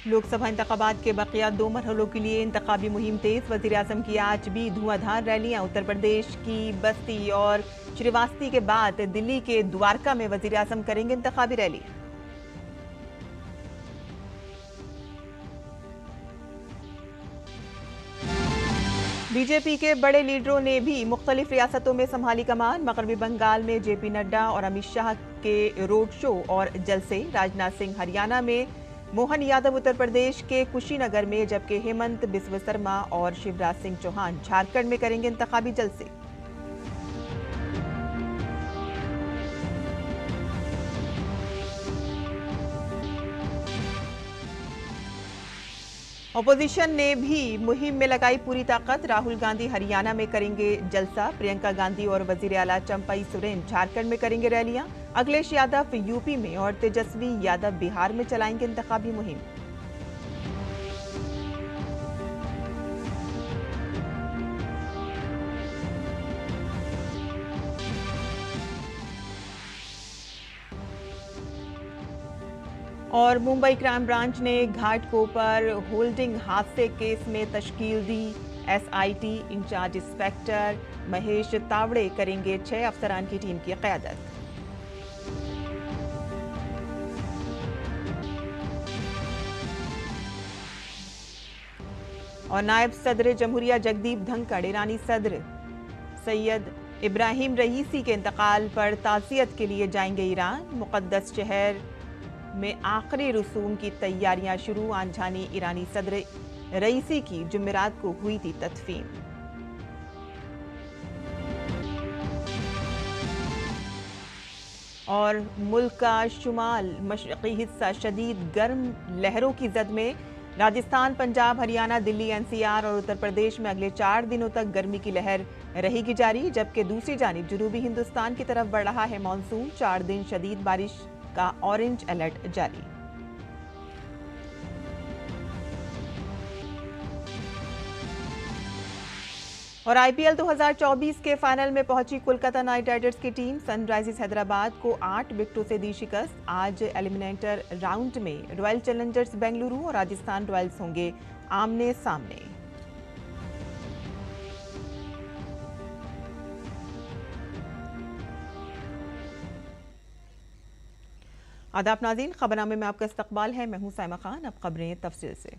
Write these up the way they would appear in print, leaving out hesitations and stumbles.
लोकसभा इंतखाबात के बकिया 2 मरहलों के लिए इंतखाबी मुहिम तेज। वजीर-ए-आज़म की आज भी धुआंधार रैलियां। उत्तर प्रदेश की बस्ती और श्रीवास्ती के बाद दिल्ली के द्वारका में वजीर-ए-आज़म करेंगे इंतखाबी रैली। बीजेपी के बड़े लीडरों ने भी मुख्तलिफ रियासतों में संभाली कमान। मगरबी बंगाल में जेपी नड्डा और अमित शाह के रोड शो और जलसे। राजनाथ सिंह हरियाणा में, मोहन यादव उत्तर प्रदेश के कुशीनगर में, जबकि हेमंत बिस्व शर्मा और शिवराज सिंह चौहान झारखंड में करेंगे इंतखाबी जलसे। ऑपोजिशन ने भी मुहिम में लगाई पूरी ताकत। राहुल गांधी हरियाणा में करेंगे जलसा। प्रियंका गांधी और वजीर आला चंपई सोरेन झारखंड में करेंगे रैलियां। अखिलेश यादव यूपी में और तेजस्वी यादव बिहार में चलाएंगे इंतखाबी मुहिम। और मुंबई क्राइम ब्रांच ने घाटकोपर होल्डिंग हादसे केस में तश्कील दी। SIT in-charge inspector Mahesh Tawade करेंगे 6 अफसरान की टीम की क़यादत। और नायब सदर जमहूरिया जगदीप धनखड़ ईरानी सदर सैयद इब्राहिम रईसी के इंतकाल पर ताज़ियत के लिए जाएंगे ईरान। मुक़द्दस शहर में आखिरी रसूम की तैयारियां शुरू। आंझानी ईरानी सदर रईसी की जुमेरात को हुई थी तदफीन। और मुल्क का शुमाल मशरक़ी हिस्सा शदीद गर्म लहरों की जद में। राजस्थान, पंजाब, हरियाणा, दिल्ली, एनसीआर और उत्तर प्रदेश में अगले 4 दिनों तक गर्मी की लहर रहेगी जारी। जबकि दूसरी जानिब जनूबी हिंदुस्तान की तरफ बढ़ रहा है मानसून। 4 दिन शदीद बारिश का ऑरेंज अलर्ट जारी। और आईपीएल 2024 के फाइनल में पहुंची कोलकाता नाइट राइडर्स की टीम। सनराइजर्स हैदराबाद को 8 विकेटों से दी शिकस्त। आज एलिमिनेटर राउंड में रॉयल चैलेंजर्स बेंगलुरु और राजस्थान रॉयल्स होंगे आमने सामने। आदाब नाज़रीन, खबरनामे में आपका इस्तकबाल है। मैं हूं साइमा खान। अब खबरें तफसील से।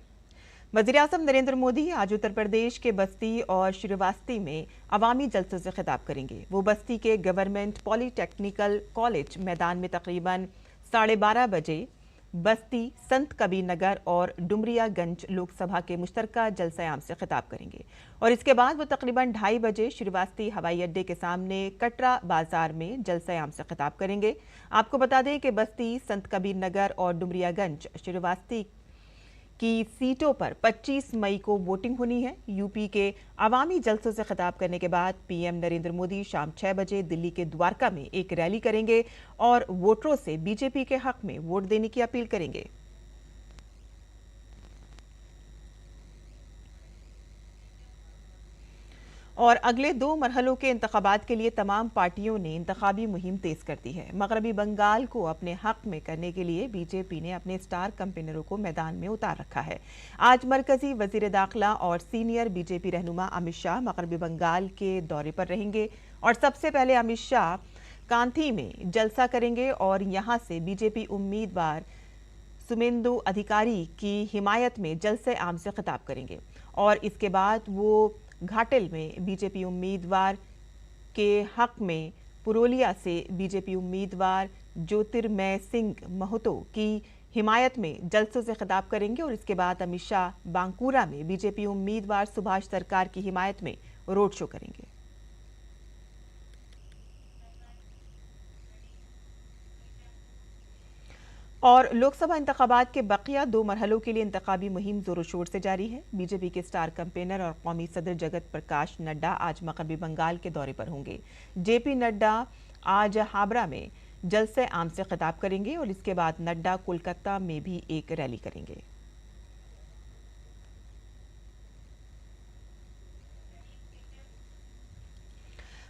वज़ीर-ए-आज़म नरेंद्र मोदी आज उत्तर प्रदेश के बस्ती और श्रीवास्ती में अवामी जलसों से खिताब करेंगे। वो बस्ती के गवर्नमेंट पॉलीटेक्निकल कॉलेज मैदान में तकरीबन 12:30 बजे बस्ती, संत कबीर नगर और डुमरियागंज लोकसभा के मुश्तरका जलसा-ए-आम से खिताब करेंगे। और इसके बाद वो तकरीबन 2:30 बजे श्रीवास्ती हवाई अड्डे के सामने कटरा बाजार में जलसा-ए-आम से खिताब करेंगे। आपको बता दें कि बस्ती, संत कबीर नगर और डुमरियागंज श्रीवास्ती की सीटों पर 25 मई को वोटिंग होनी है। यूपी के अवामी जलसों से खिताब करने के बाद पीएम नरेंद्र मोदी शाम 6 बजे दिल्ली के द्वारका में एक रैली करेंगे और वोटरों से बीजेपी के हक में वोट देने की अपील करेंगे। और अगले 2 मरहलों के इंतखाबात के लिए तमाम पार्टियों ने इंतखाबी मुहिम तेज कर दी है। मगरबी बंगाल को अपने हक में करने के लिए बीजेपी ने अपने स्टार कैंपेनरों को मैदान में उतार रखा है। आज मरकजी वजीर दाखिला और सीनियर बीजेपी रहनुमा अमित शाह मगरबी बंगाल के दौरे पर रहेंगे और सबसे पहले अमित शाह कांथी में जलसा करेंगे और यहां से बीजेपी उम्मीदवार सुमेंदु अधिकारी की हिमायत में जलसे आम से खिताब करेंगे। और इसके बाद वो घाटल में बीजेपी उम्मीदवार के हक में पुरोलिया से बीजेपी उम्मीदवार ज्योतिर्मय सिंह महतो की हिमायत में जलसों से खिताब करेंगे। और इसके बाद अमित शाह बांकुरा में बीजेपी उम्मीदवार सुभाष सरकार की हिमायत में रोड शो करेंगे। और लोकसभा इंतखाबात के बकिया 2 मरहलों के लिए इंतखाबी मुहिम जोरों शोर से जारी है। बीजेपी के स्टार कैंपेनर और कौमी सदर जगत प्रकाश नड्डा आज मगरबी बंगाल के दौरे पर होंगे। जेपी नड्डा आज हावड़ा में जलसे आम से खिताब करेंगे और इसके बाद नड्डा कोलकाता में भी एक रैली करेंगे।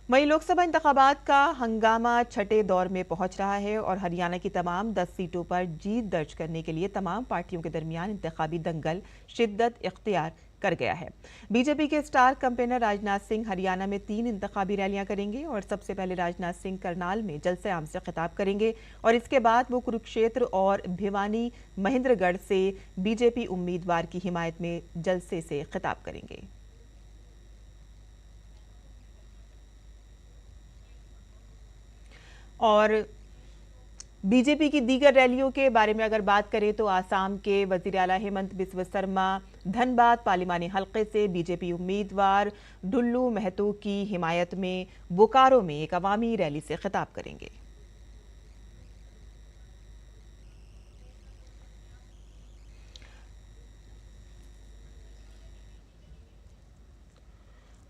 वहीं लोकसभा इंतखाबात का हंगामा छठे दौर में पहुंच रहा है और हरियाणा की तमाम 10 सीटों पर जीत दर्ज करने के लिए तमाम पार्टियों के दरमियान इंतखाबी दंगल शिद्दत इख्तियार कर गया है। बीजेपी के स्टार कैंपेनर राजनाथ सिंह हरियाणा में 3 इंतखाबी रैलियां करेंगे और सबसे पहले राजनाथ सिंह करनाल में जलसे आम से खिताब करेंगे और इसके बाद वो कुरुक्षेत्र और भिवानी महेंद्रगढ़ से बीजेपी उम्मीदवार की हिमायत में जलसे से खिताब करेंगे। और बीजेपी की दीगर रैलियों के बारे में अगर बात करें तो आसाम के वजीर आला हेमंत बिस्व शर्मा धनबाद पार्लिमानी हलके से बीजेपी उम्मीदवार डुल्लू महतो की हिमायत में बोकारो में एक अवामी रैली से खिताब करेंगे।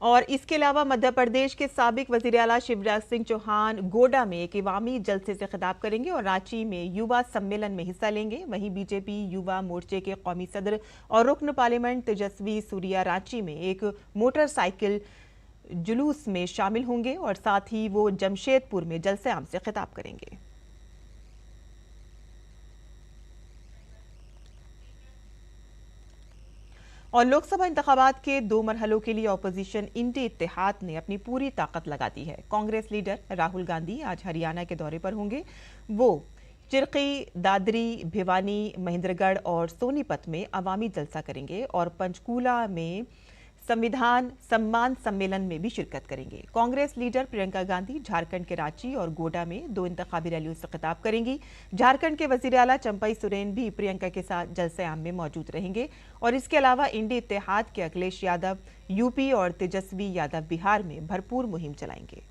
और इसके अलावा मध्य प्रदेश के साबिक वजीर आला शिवराज सिंह चौहान गोडा में एक इवामी जलसे से खिताब करेंगे और रांची में युवा सम्मेलन में हिस्सा लेंगे। वहीं बीजेपी युवा मोर्चे के कौमी सदर और रुकन पार्लियामेंट तेजस्वी सूर्या रांची में एक मोटरसाइकिल जुलूस में शामिल होंगे और साथ ही वो जमशेदपुर में जलसे आम से खिताब करेंगे। और लोकसभा इंतखाबात के 2 मरहलों के लिए ऑपोजिशन इंडी इत्तेहाद ने अपनी पूरी ताकत लगा दी है। कांग्रेस लीडर राहुल गांधी आज हरियाणा के दौरे पर होंगे। वो चिरकी, दादरी, भिवानी, महेंद्रगढ़ और सोनीपत में अवामी जलसा करेंगे और पंचकूला में संविधान सम्मान सम्मेलन में भी शिरकत करेंगे। कांग्रेस लीडर प्रियंका गांधी झारखंड के रांची और गोडा में 2 इंतखाबी रैलियों से खिताब करेंगी। झारखंड के वजीर आला चंपई सोरेन भी प्रियंका के साथ जलसे आम में मौजूद रहेंगे और इसके अलावा इंडी इत्तेहाद के अखिलेश यादव यूपी और तेजस्वी यादव बिहार में भरपूर मुहिम चलाएंगे।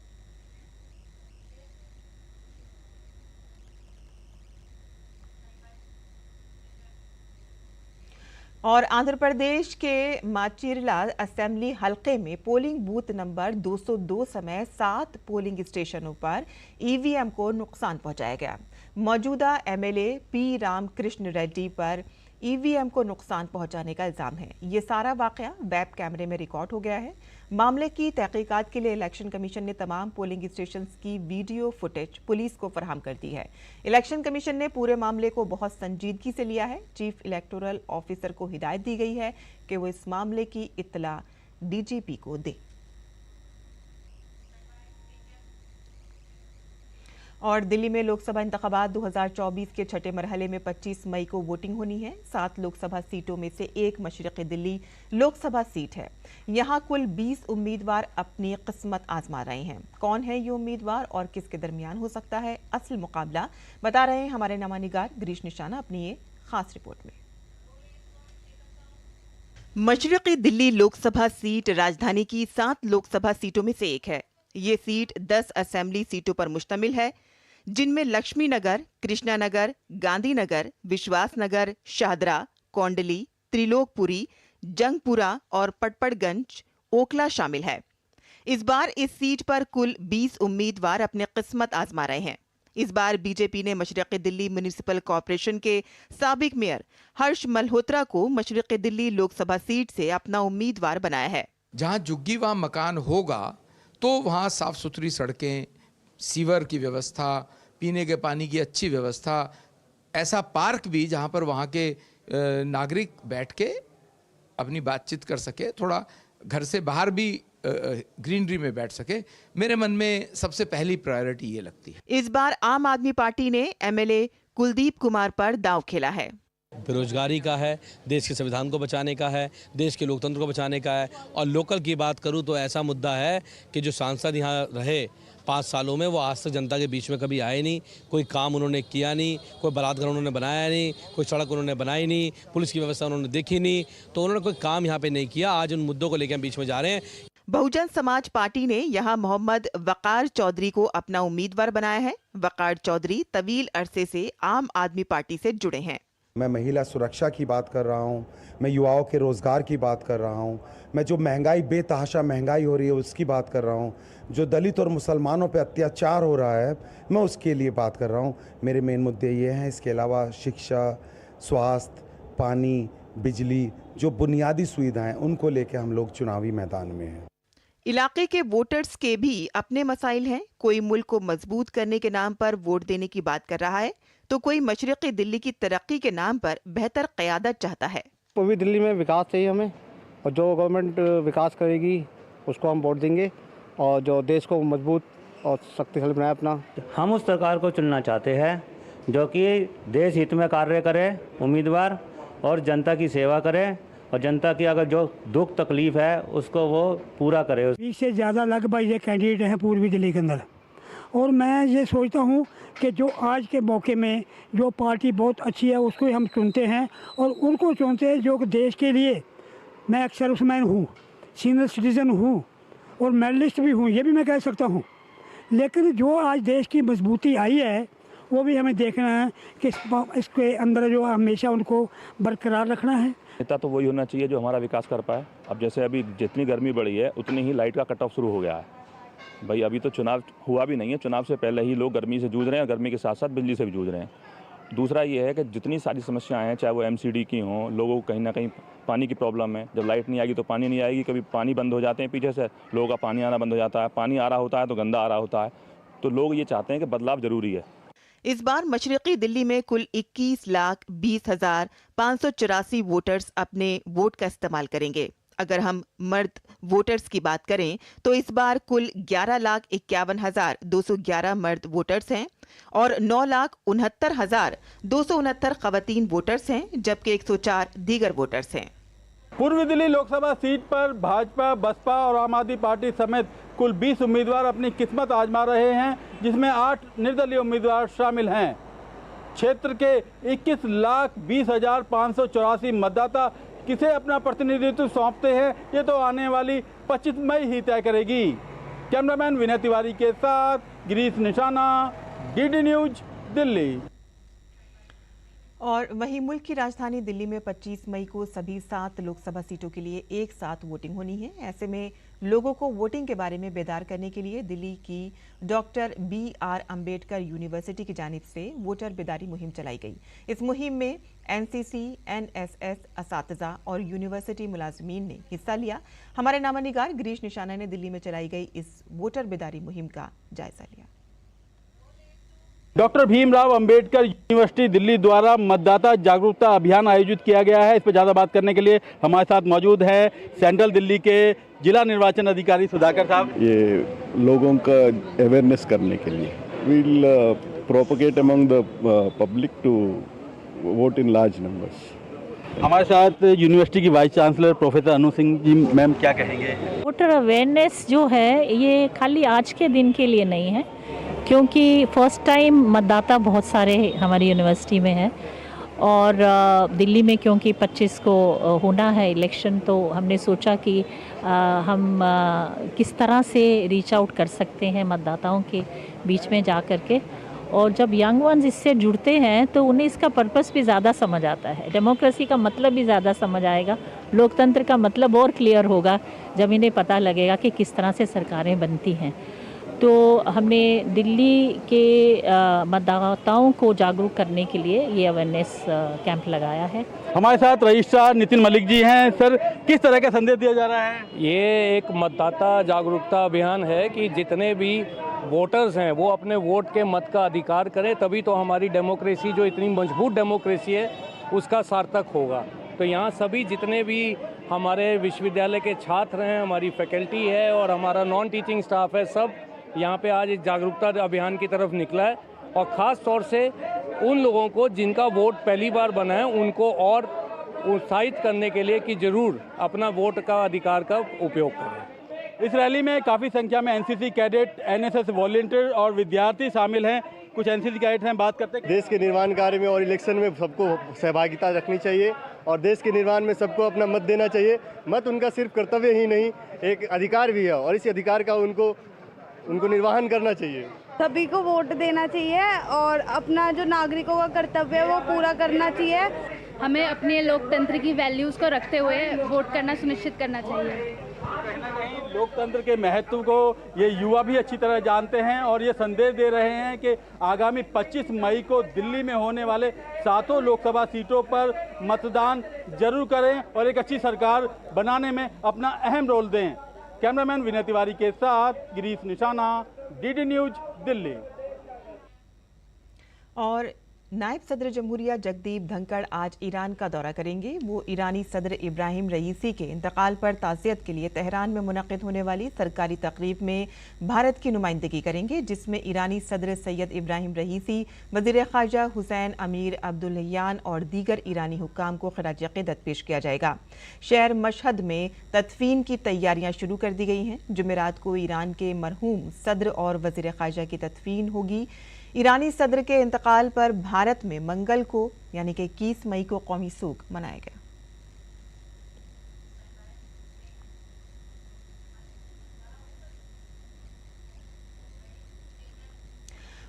और आंध्र प्रदेश के माचिरला असेंबली हलके में पोलिंग बूथ नंबर 202 समेत 7 पोलिंग स्टेशनों पर ईवीएम को नुकसान पहुंचाया गया। मौजूदा एमएलए पी रामकृष्ण रेड्डी पर ईवीएम को नुकसान पहुंचाने का इल्जाम है। ये सारा वाकया वेब कैमरे में रिकॉर्ड हो गया है। मामले की तहकीकात के लिए इलेक्शन कमीशन ने तमाम पोलिंग स्टेशन की वीडियो फुटेज पुलिस को फराहम कर दी है। इलेक्शन कमीशन ने पूरे मामले को बहुत संजीदगी से लिया है। चीफ इलेक्टोरल ऑफिसर को हिदायत दी गई है कि वो इस मामले की इत्तला डीजीपी को दे। और दिल्ली में लोकसभा इंतखाबात 2024 के छठे मरहले में 25 मई को वोटिंग होनी है। 7 लोकसभा सीटों में से एक मशरक़ी दिल्ली लोकसभा सीट है। यहां कुल 20 उम्मीदवार अपनी किस्मत आजमा रहे हैं। कौन है ये उम्मीदवार और किसके दरमियान हो सकता है असल मुकाबला, बता रहे हैं हमारे नमानिगार गिरीश निशाना अपनी ये खास रिपोर्ट में। मशरक़ी दिल्ली लोकसभा सीट राजधानी की 7 लोकसभा सीटों में से एक है। ये सीट 10 असेंबली सीटों पर मुश्तमिल है, जिनमें लक्ष्मी नगर, कृष्णा नगर, गांधीनगर, विश्वास नगर, शाहदरा, कोंडली, त्रिलोकपुरी, जंगपुरा और पटपड़गंज ओखला शामिल है। इस बार इस सीट पर कुल 20 उम्मीदवार अपनी किस्मत आजमा रहे हैं। इस बार बीजेपी ने मशरक़ी दिल्ली म्युनिसिपल कॉरपोरेशन के साबिक मेयर हर्ष मल्होत्रा को मशरक़ी दिल्ली लोकसभा सीट से अपना उम्मीदवार बनाया है। जहां झुग्गी वहां मकान होगा तो वहाँ साफ़ सुथरी सड़कें, सीवर की व्यवस्था, पीने के पानी की अच्छी व्यवस्था, ऐसा पार्क भी जहाँ पर वहाँ के नागरिक बैठ के अपनी बातचीत कर सके, थोड़ा घर से बाहर भी ग्रीनरी में बैठ सके, मेरे मन में सबसे पहली प्रायोरिटी ये लगती है। इस बार आम आदमी पार्टी ने एमएलए कुलदीप कुमार पर दांव खेला है। बेरोजगारी का है, देश के संविधान को बचाने का है, देश के लोकतंत्र को बचाने का है। और लोकल की बात करूं तो ऐसा मुद्दा है कि जो सांसद यहाँ रहे 5 सालों में, वो आज तक जनता के बीच में कभी आए नहीं, कोई काम उन्होंने किया नहीं, कोई बलात्कार उन्होंने बनाया नहीं, कोई सड़क उन्होंने बनाई नहीं, पुलिस की व्यवस्था उन्होंने देखी नहीं, तो उन्होंने कोई काम यहाँ पे नहीं किया। आज उन मुद्दों को लेकर हम बीच में जा रहे हैं। बहुजन समाज पार्टी ने यहां मोहम्मद वकार चौधरी को अपना उम्मीदवार बनाया है। वकार चौधरी तवील अरसे से आम आदमी पार्टी से जुड़े हैं। मैं महिला सुरक्षा की बात कर रहा हूँ, मैं युवाओं के रोज़गार की बात कर रहा हूँ, मैं जो महंगाई बेतहाशा महंगाई हो रही है उसकी बात कर रहा हूँ, जो दलित और मुसलमानों पे अत्याचार हो रहा है मैं उसके लिए बात कर रहा हूँ। मेरे मेन मुद्दे ये हैं। इसके अलावा शिक्षा, स्वास्थ्य, पानी, बिजली, जो बुनियादी सुविधाएं उनको लेकर हम लोग चुनावी मैदान में हैं। इलाके के वोटर्स के भी अपने मसाइल हैं। कोई मुल्क को मजबूत करने के नाम पर वोट देने की बात कर रहा है, तो कोई मशरिकी दिल्ली की तरक्की के नाम पर बेहतर क़यादत चाहता है। पूर्वी दिल्ली में विकास चाहिए हमें, और जो गवर्नमेंट विकास करेगी उसको हम वोट देंगे, और जो देश को मजबूत और शक्तिशाली बनाए अपना। हम उस सरकार को चुनना चाहते हैं जो कि देश हित में कार्य करे, उम्मीदवार, और जनता की सेवा करे, और जनता की अगर जो दुख तकलीफ है उसको वो पूरा करे। 20 से ज़्यादा लगभग ये कैंडिडेट हैं पूर्वी दिल्ली के अंदर, और मैं ये सोचता हूँ कि जो आज के मौके में जो पार्टी बहुत अच्छी है उसको हम चुनते हैं, और उनको चुनते हैं जो देश के लिए। मैं एक सर्विसमैन हूँ, सीनियर सिटीज़न हूँ, और मेडलिस्ट भी हूँ, ये भी मैं कह सकता हूँ। लेकिन जो आज देश की मजबूती आई है वो भी हमें देखना है कि इसके अंदर जो हमेशा उनको बरकरार रखना है। नेता तो वही होना चाहिए जो हमारा विकास कर पाए। अब जैसे अभी जितनी गर्मी बढ़ी है उतनी ही लाइट का कट ऑफ शुरू हो गया है। भाई अभी तो चुनाव हुआ भी नहीं है, चुनाव से पहले ही लोग गर्मी से जूझ रहे हैं, गर्मी के साथ साथ बिजली से भी जूझ रहे हैं। दूसरा ये है कि जितनी सारी समस्याएं हैं, चाहे वो MCD की हों, लोगों को कहीं ना कहीं पानी की प्रॉब्लम है। जब लाइट नहीं आएगी तो पानी नहीं आएगी, कभी पानी बंद हो जाते हैं पीछे से, लोगों का पानी आना बंद हो जाता है, पानी आ रहा होता है तो गंदा आ रहा होता है। तो लोग ये चाहते हैं कि बदलाव ज़रूरी है। इस बार मशरिकी दिल्ली में कुल 21,20,584 वोटर्स अपने वोट का इस्तेमाल करेंगे। अगर हम मर्द वोटर्स की बात करें तो इस बार कुल 11,51,211 मर्द वोटर्स हैं और 9,69,269 खवातीन वोटर्स हैं, जबकि 104 दीगर वोटर्स हैं। पूर्वी दिल्ली लोकसभा सीट पर भाजपा, बसपा और आम आदमी पार्टी समेत कुल 20 उम्मीदवार अपनी किस्मत आजमा रहे हैं, जिसमें 8 निर्दलीय उम्मीदवार शामिल हैं। क्षेत्र के 21,20,584 मतदाता किसे अपना प्रतिनिधित्व सौंपते हैं, ये तो आने वाली 25 मई ही तय करेगी। कैमरामैन विनय तिवारी के साथ गिरीश निशाना, DD न्यूज, दिल्ली। और वहीं मुल्क की राजधानी दिल्ली में 25 मई को सभी 7 लोकसभा सीटों के लिए एक साथ वोटिंग होनी है। ऐसे में लोगों को वोटिंग के बारे में बेदार करने के लिए दिल्ली की डॉक्टर BR अम्बेडकर यूनिवर्सिटी की जानिब से वोटर बेदारी मुहिम चलाई गई। इस मुहिम में NCC, NSS, असातिज़ा और यूनिवर्सिटी मुलाजमीन ने हिस्सा लिया। हमारे नामानिगार गिरीश निशाना ने दिल्ली में चलाई गई इस वोटर बेदारी मुहिम का जायजा लिया। डॉक्टर भीमराव अंबेडकर यूनिवर्सिटी दिल्ली द्वारा मतदाता जागरूकता अभियान आयोजित किया गया है। इस पर ज़्यादा बात करने के लिए हमारे साथ मौजूद हैं सेंट्रल दिल्ली के जिला निर्वाचन अधिकारी सुधाकर साहब। ये लोगों का अवेयरनेस करने के लिए will propagate among the public to vote in large numbers. हमारे साथ यूनिवर्सिटी की vice chancellor professor Anu Singh ji, ma'am क्या कहेंगे? वोटर अवेयरनेस जो है ये खाली आज के दिन के लिए नहीं है, क्योंकि फर्स्ट टाइम मतदाता बहुत सारे हमारी यूनिवर्सिटी में हैं, और दिल्ली में क्योंकि 25 को होना है इलेक्शन, तो हमने सोचा कि हम किस तरह से रीच आउट कर सकते हैं मतदाताओं के बीच में जा कर के। और जब यंग वंस इससे जुड़ते हैं तो उन्हें इसका पर्पस भी ज़्यादा समझ आता है, डेमोक्रेसी का मतलब भी ज़्यादा समझ आएगा, लोकतंत्र का मतलब और क्लियर होगा जब इन्हें पता लगेगा कि किस तरह से सरकारें बनती हैं। तो हमने दिल्ली के मतदाताओं को जागरूक करने के लिए ये अवेयरनेस कैंप लगाया है। हमारे साथ रजिस्ट्रार नितिन मलिक जी हैं। सर, किस तरह का संदेश दिया जा रहा है? ये एक मतदाता जागरूकता अभियान है कि जितने भी वोटर्स हैं वो अपने वोट के मत का अधिकार करें, तभी तो हमारी डेमोक्रेसी जो इतनी मजबूत डेमोक्रेसी है उसका सार्थक होगा। तो यहाँ सभी जितने भी हमारे विश्वविद्यालय के छात्र हैं, हमारी फैकल्टी है और हमारा नॉन टीचिंग स्टाफ है, सब यहाँ पे आज एक जागरूकता अभियान की तरफ निकला है। और ख़ास तौर से उन लोगों को जिनका वोट पहली बार बना है उनको और उत्साहित करने के लिए कि ज़रूर अपना वोट का अधिकार का उपयोग करें। इस रैली में काफ़ी संख्या में NCC कैडेट, NSS वॉलंटियर और विद्यार्थी शामिल हैं। कुछ NCC कैडेट हैं, बात करते हैं। देश के निर्माण कार्य में और इलेक्शन में सबको सहभागिता रखनी चाहिए और देश के निर्माण में सबको अपना मत देना चाहिए। मत उनका सिर्फ कर्तव्य ही नहीं, एक अधिकार भी है और इस अधिकार का उनको निर्वाहन करना चाहिए। सभी को वोट देना चाहिए और अपना जो नागरिकों का कर्तव्य है वो पूरा करना चाहिए। हमें अपने लोकतंत्र की वैल्यूज़ को रखते हुए वोट करना सुनिश्चित करना चाहिए। कहीं ना कहीं लोकतंत्र के महत्व को ये युवा भी अच्छी तरह जानते हैं और ये संदेश दे रहे हैं कि आगामी 25 मई को दिल्ली में होने वाले 7 लोकसभा सीटों पर मतदान जरूर करें और एक अच्छी सरकार बनाने में अपना अहम रोल दें। कैमरामैन विनय तिवारी के साथ गिरीश निशाना, डीडी न्यूज, दिल्ली। और नायब सदर जमहूरिया जगदीप धनखड़ आज ईरान का दौरा करेंगे। वो ईरानी सदर इब्राहिम रईसी के इंतकाल पर ताज़ियत के लिए तेहरान में मुनक़िद होने वाली सरकारी तकरीब में भारत की नुमाइंदगी करेंगे, जिसमें ईरानी सदर सैयद इब्राहिम रईसी, वज़ीर ख़ारजा हुसैन अमीर अब्दुल्लहियान और दीगर ईरानी हुक्काम को ख़िराज अक़ीदत पेश किया जाएगा। शहर मशहद में तदफीन की तैयारियां शुरू कर दी गई हैं। जुमेरात को ईरान के मरहूम सदर और वज़ीर ख़ारजा की तदफीन होगी। ईरानी सदर के इंतकाल पर भारत में मंगल को यानी कि 21 मई को कौमी शोक मनाया गया।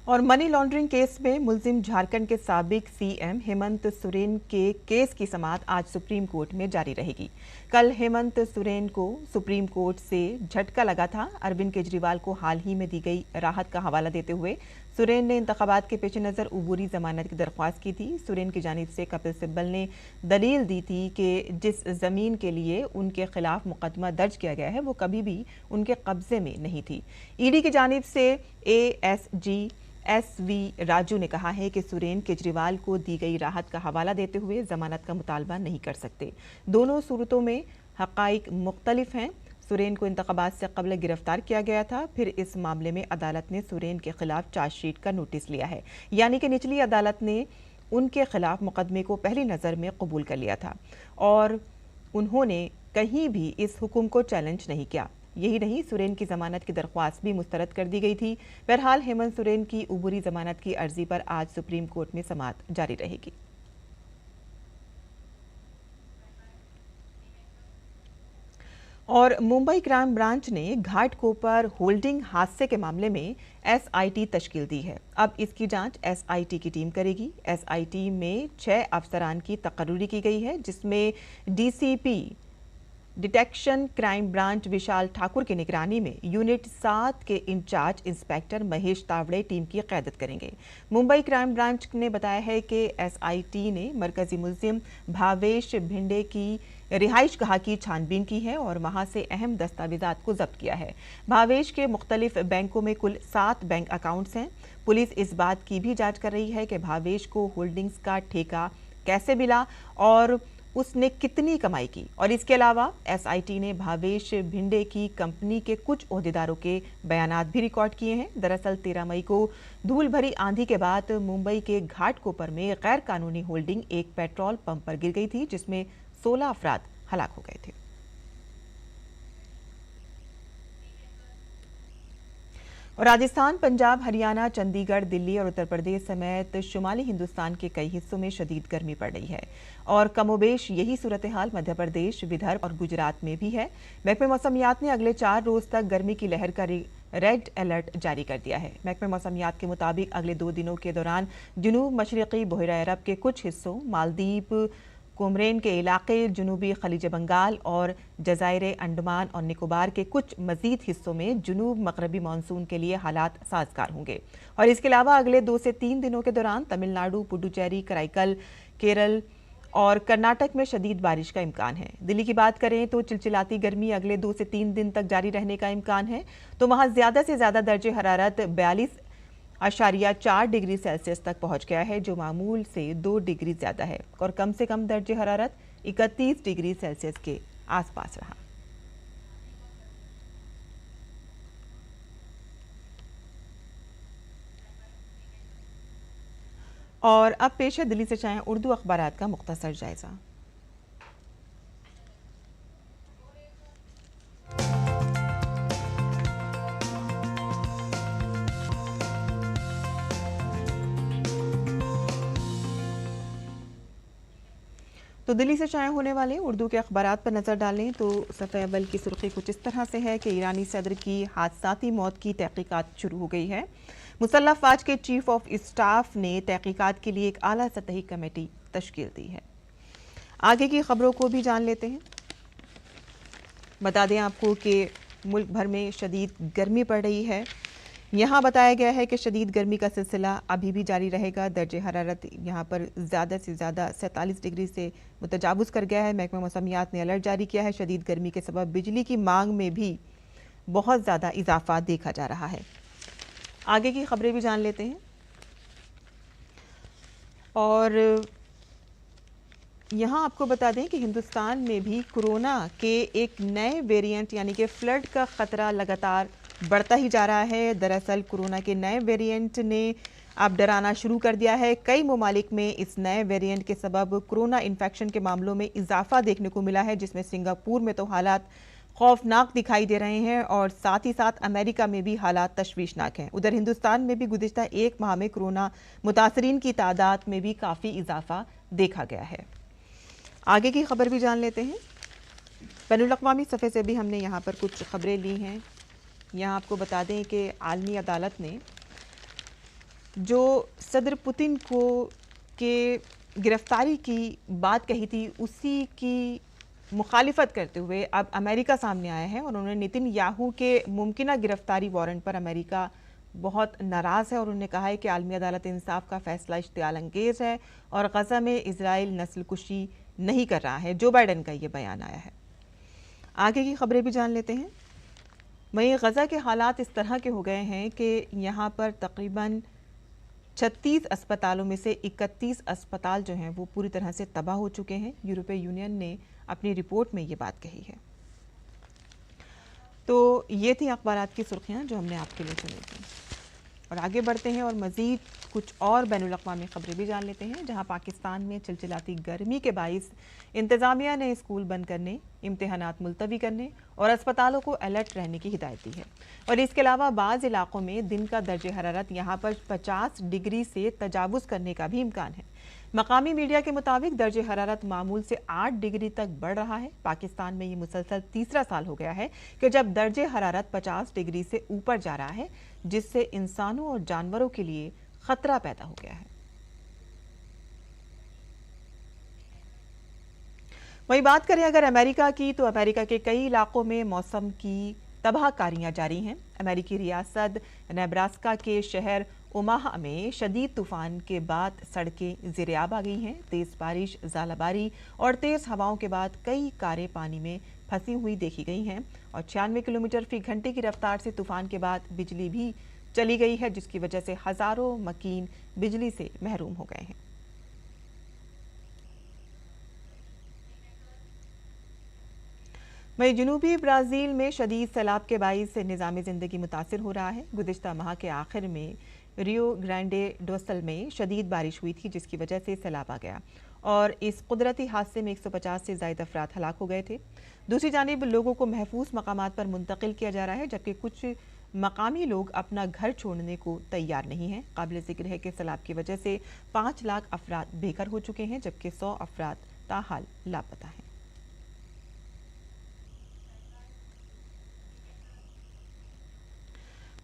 और मनी लॉन्ड्रिंग केस में मुलजिम झारखंड के साबिक सीएम हेमंत सोरेन के केस की समाअत आज सुप्रीम कोर्ट में जारी रहेगी। कल हेमंत सोरेन को सुप्रीम कोर्ट से झटका लगा था। अरविंद केजरीवाल को हाल ही में दी गई राहत का हवाला देते हुए सोरेन ने इंतखाबात के पेश नज़र उबूरी जमानत की दरख्वास्त की थी। सोरेन की जानिब से कपिल सिब्बल ने दलील दी थी कि जिस ज़मीन के लिए उनके खिलाफ मुकदमा दर्ज किया गया है वो कभी भी उनके कब्जे में नहीं थी। ईडी की जानिब से ASG SV राजू ने कहा है कि सोरेन केजरीवाल को दी गई राहत का हवाला देते हुए जमानत का मुतालबा नहीं कर सकते। दोनों सूरतों में हक़ाइक़ मुख्तलिफ हैं। सोरेन को इंतखाबात से कबल गिरफ्तार किया गया था। फिर इस मामले में अदालत ने सोरेन के खिलाफ चार्जशीट का नोटिस लिया है, यानी कि निचली अदालत ने उनके खिलाफ मुकदमे को पहली नज़र में कबूल कर लिया था और उन्होंने कहीं भी इस हुक्म को चैलेंज नहीं किया। यही नहीं, सोरेन की जमानत की दरख्वास्त भी मुस्तरद कर दी गई थी। बहरहाल हेमंत सोरेन की उबूरी जमानत की अर्जी पर आज सुप्रीम कोर्ट में समाअत जारी रहेगी। और मुंबई क्राइम ब्रांच ने घाटकोपर होल्डिंग हादसे के मामले में SIT तश्कील दी है। अब इसकी जांच SIT की टीम करेगी। SIT में 6 अफसरान की तकर्री की गई है, जिसमें DCP detection crime branch Vishal Thakur की निगरानी में यूनिट 7 के incharge inspector Mahesh Tawde team की क़यादत करेंगे। मुंबई क्राइम ब्रांच ने बताया है कि SIT ने मरकजी मुलजिम भावेश भिंडे की रिहाइश गाह की छानबीन की है और वहां से अहम दस्तावेजात को जब्त किया है। भावेश के मुख्तलिफ बैंकों में कुल 7 बैंक अकाउंट्स हैं। पुलिस इस बात की भी जांच कर रही है कि भावेश को होल्डिंग्स का ठेका कैसे मिला और उसने कितनी कमाई की। और इसके अलावा SIT ने भावेश भिंडे की कंपनी के कुछ ओहदेदारों के बयानात भी रिकॉर्ड किए हैं। दरअसल 13 मई को धूल भरी आंधी के बाद मुंबई के घाटकोपर में गैर कानूनी होल्डिंग एक पेट्रोल पंप पर गिर गई थी, जिसमें 16 अफराद हलाक हो गए थे। और राजस्थान, पंजाब, हरियाणा, चंडीगढ़, दिल्ली और उत्तर प्रदेश समेत शुमाली हिंदुस्तान के कई हिस्सों में शदीद गर्मी पड़ रही है और कमोबेश यही सूरत हाल मध्य प्रदेश, विदर्भ और गुजरात में भी है। महकमे मौसमियात ने अगले 4 रोज तक गर्मी की लहर का रेड अलर्ट जारी कर दिया है। महकमे मौसमियात के मुताबिक अगले 2 दिनों के दौरान जनूब मशरक़ी बहरा अरब के कुछ हिस्सों, मालदीव, कोमरेन के इलाके, जनूबी खलीज बंगाल और जज़ायर अंडमान और निकोबार के कुछ मजीद हिस्सों में जनूब मगरबी मानसून के लिए हालात साजगार होंगे। और इसके अलावा अगले 2 से 3 दिनों के दौरान तमिलनाडु, पुडुचेरी, कराईकल, केरल और कर्नाटक में शदीद बारिश का इम्कान है। दिल्ली की बात करें तो चिलचिलाती गर्मी अगले 2 से 3 दिन तक जारी रहने का इम्कान है। तो वहाँ ज़्यादा से ज़्यादा दर्जे हरारत 42.4 डिग्री सेल्सियस तक पहुंच गया है, जो मामूल से 2 डिग्री ज़्यादा है। और कम से कम दर्जे हरारत 31 डिग्री सेल्सियस के आसपास रहा। और अब पेश है दिल्ली से चाहे उर्दू अखबारात का मुख्तसर जायजा। तो दिल्ली से शाया होने वाले उर्दू के अखबारात पर नज़र डालें तो सफ़े अव्वल की सुर्खी कुछ इस तरह से है कि ईरानी सदर की हादसाती मौत की तहकीकात शुरू हो गई है। मुसल्लह अफवाज के चीफ ऑफ स्टाफ ने तहकीकात के लिए एक आला सतही कमेटी तश्कील दी है। आगे की खबरों को भी जान लेते हैं। बता दें आपको कि मुल्क भर में शदीद गर्मी पड़ रही है। यहाँ बताया गया है कि शदीद गर्मी का सिलसिला अभी भी जारी रहेगा। दर्जे हरारत यहाँ पर ज़्यादा से ज़्यादा 47 डिग्री से मुतजावज़ कर गया है। महकमा मौसमियात ने अलर्ट जारी किया है। शदीद गर्मी के सबब बिजली की मांग में भी बहुत ज़्यादा इजाफा देखा जा रहा है। आगे की खबरें भी जान लेते हैं। और यहाँ आपको बता दें कि हिंदुस्तान में भी कोरोना के एक नए वेरिएंट यानी कि फ्लड का ख़तरा लगातार बढ़ता ही जा रहा है। दरअसल कोरोना के नए वेरिएंट ने अब डराना शुरू कर दिया है। कई ममालिक में इस नए वेरिएंट के सबब कोरोना इन्फेक्शन के मामलों में इजाफा देखने को मिला है, जिसमें सिंगापुर में तो हालात खौफनाक दिखाई दे रहे हैं और साथ ही साथ अमेरिका में भी हालात तशवीशनाक हैं। उधर हिंदुस्तान में भी गुज़िश्ता एक माह में कोरोना मुतासरीन की तादाद में भी काफ़ी इजाफा देखा गया है। आगे की खबर भी जान लेते हैं। बैनुल-अक़वामी सफ़े से भी हमने यहाँ पर कुछ खबरें ली हैं। यहाँ आपको बता दें कि आलमी अदालत ने जो सदर पुतिन को के गिरफ्तारी की बात कही थी, उसी की मुखालिफत करते हुए अब अमेरिका सामने आया है और उन्होंने नेतन्याहू के मुमकिना गिरफ्तारी वारंट पर अमेरिका बहुत नाराज़ है और उन्होंने कहा है कि आलमी अदालत इंसाफ का फैसला इश्तियाल अंगेज है और गज़ा में इजराइल नस्ल कुशी नहीं कर रहा है। जो बाइडन का ये बयान आया है। आगे की खबरें भी जान लेते हैं। वहीं गज़ा के हालात इस तरह के हो गए हैं कि यहाँ पर तकरीबन 36 अस्पतालों में से 31 अस्पताल जो हैं वो पूरी तरह से तबाह हो चुके हैं। यूरोपीय यूनियन ने अपनी रिपोर्ट में ये बात कही है। तो ये थी अखबारात की सुर्खियाँ जो हमने आपके लिए चुनी थी। और आगे बढ़ते हैं और मज़ीद कुछ और बैनुल-अक़वामी खबरें भी जान लेते हैं, जहां पाकिस्तान में चिलचिलाती गर्मी के बाइस इंतज़ामिया ने स्कूल बंद करने, इम्तिहानात मुलतवी करने और अस्पतालों को अलर्ट रहने की हिदायत दी है। और इसके अलावा बाज़ इलाकों में दिन का दर्जे हरारत यहाँ पर 50 डिग्री से तजावुज़ करने का भी इम्कान है। मकामी मीडिया के मुताबिक दर्जे हरारत मामूल से 8 डिग्री तक बढ़ रहा है। पाकिस्तान में ये मुसलसल तीसरा साल हो गया है कि जब दर्जे हरारत 50 डिग्री से ऊपर जा रहा है, जिससे इंसानों और जानवरों के लिए खतरा पैदा हो गया है। वही बात करें अगर अमेरिका की, तो अमेरिका के कई इलाकों में मौसम की तबाहकारियां जारी हैं। अमेरिकी रियासत नेब्रास्का के शहर ओमाहा में शदीद तूफान के बाद सड़कें ज़ेर-ए-आब आ गई हैं। तेज़ बारिश, ज़ालाबारी और तेज़ हवाओं के बाद कई कारें पानी में फंसी हुई देखी गई हैं और 96 किलोमीटर फी घंटे की रफ्तार से तूफान के बाद बिजली भी चली गई है, जिसकी वजह से हज़ारों मकीन बिजली से महरूम हो गए हैं। वहीं जनूबी ब्राज़ील में शदीद सैलाब के बाइस निज़ाम ज़िंदगी मुतासिर हो रहा है। गुज़िश्ता माह के आखिर में रियो ग्रांडे डो सल में शदीद बारिश हुई थी, जिसकी वजह से सैलाब आ गया और इस कुदरती हादसे में 150 से ज़ायद अफराद हलाक हो गए थे। दूसरी जानिब लोगों को महफूज मकामात पर मुंतकिल किया जा रहा है, जबकि कुछ मकामी लोग अपना घर छोड़ने को तैयार नहीं हैं। काबिल ज़िक्र है कि सैलाब की वजह से 5 लाख अफराद बेघर हो चुके हैं, जबकि 100 अफराद ताहाल लापता हैं।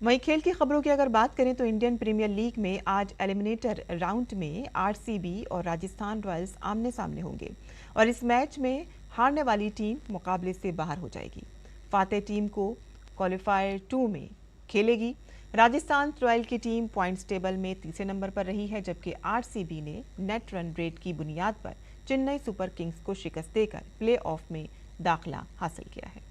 वहीं खेल की खबरों की अगर बात करें तो इंडियन प्रीमियर लीग में आज एलिमिनेटर राउंड में आरसीबी और राजस्थान रॉयल्स आमने सामने होंगे और इस मैच में हारने वाली टीम मुकाबले से बाहर हो जाएगी। फातेह टीम को क्वालिफायर 2 में खेलेगी। राजस्थान रॉयल की टीम पॉइंट्स टेबल में तीसरे नंबर पर रही है, जबकि आरसीबी ने नेट रन रेट की बुनियाद पर चेन्नई सुपर किंग्स को शिकस्त देकर प्ले ऑफ में दाखिला हासिल किया है।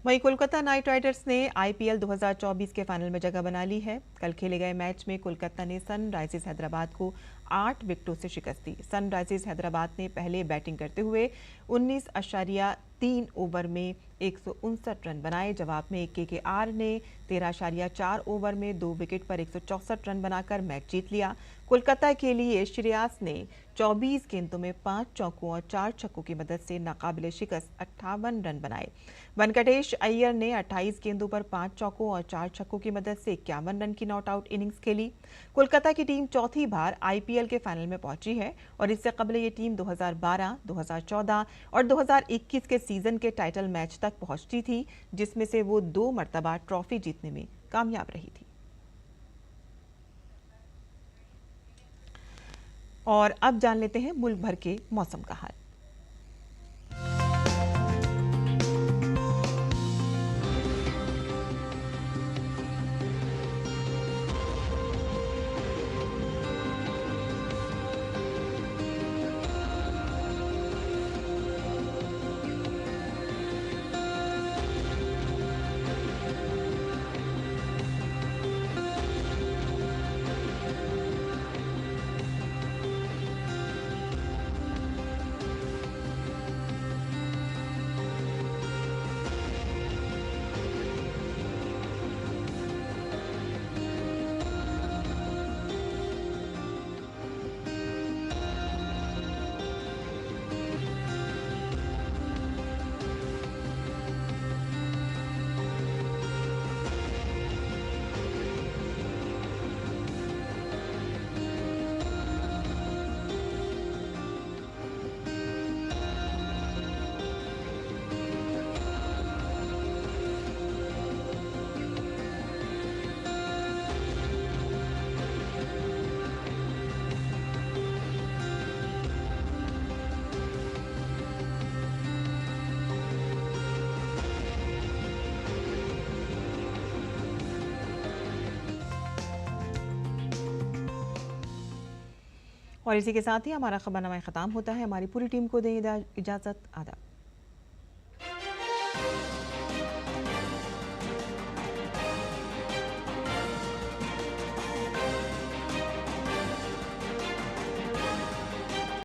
वहीं कोलकाता नाइट राइडर्स ने आईपीएल 2024 के फाइनल में जगह बना ली है। कल खेले गए मैच में कोलकाता ने सनराइजर्स हैदराबाद को 8 विकेटों से शिकस्त दी। सनराइजर्स हैदराबाद ने पहले बैटिंग करते हुए 19.3 ओवर में 159 रन बनाए। जवाब में केकेआर ने 13.4 ओवर में 2 विकेट पर 164 रन बनाकर मैच जीत लिया। कोलकाता के लिए श्रेयास ने 24 गेंदों में 5 चौकों और 4 छक्कों की मदद से नाकाबिले शिकस्त 58 रन बनाए। वेंकटेश अय्यर ने 28 गेंदों पर 5 चौकों और 4 छक्कों की मदद से 51 रन की नॉट आउट इनिंग्स खेली। कोलकाता की टीम चौथी बार आईपीएल के फाइनल में पहुंची है और इससे कबल ये टीम 2012, 2014 और 2021 के सीजन के टाइटल मैच तक पहुंचती थी, जिसमें से वो 2 मरतबा ट्रॉफी जीतने में कामयाब रही थी। और अब जान लेते हैं मुल्क भर के मौसम का हाल। और इसी के साथ ही हमारा खबरनामा खत्म होता है। हमारी पूरी टीम को दें इजाज़त। आदाब।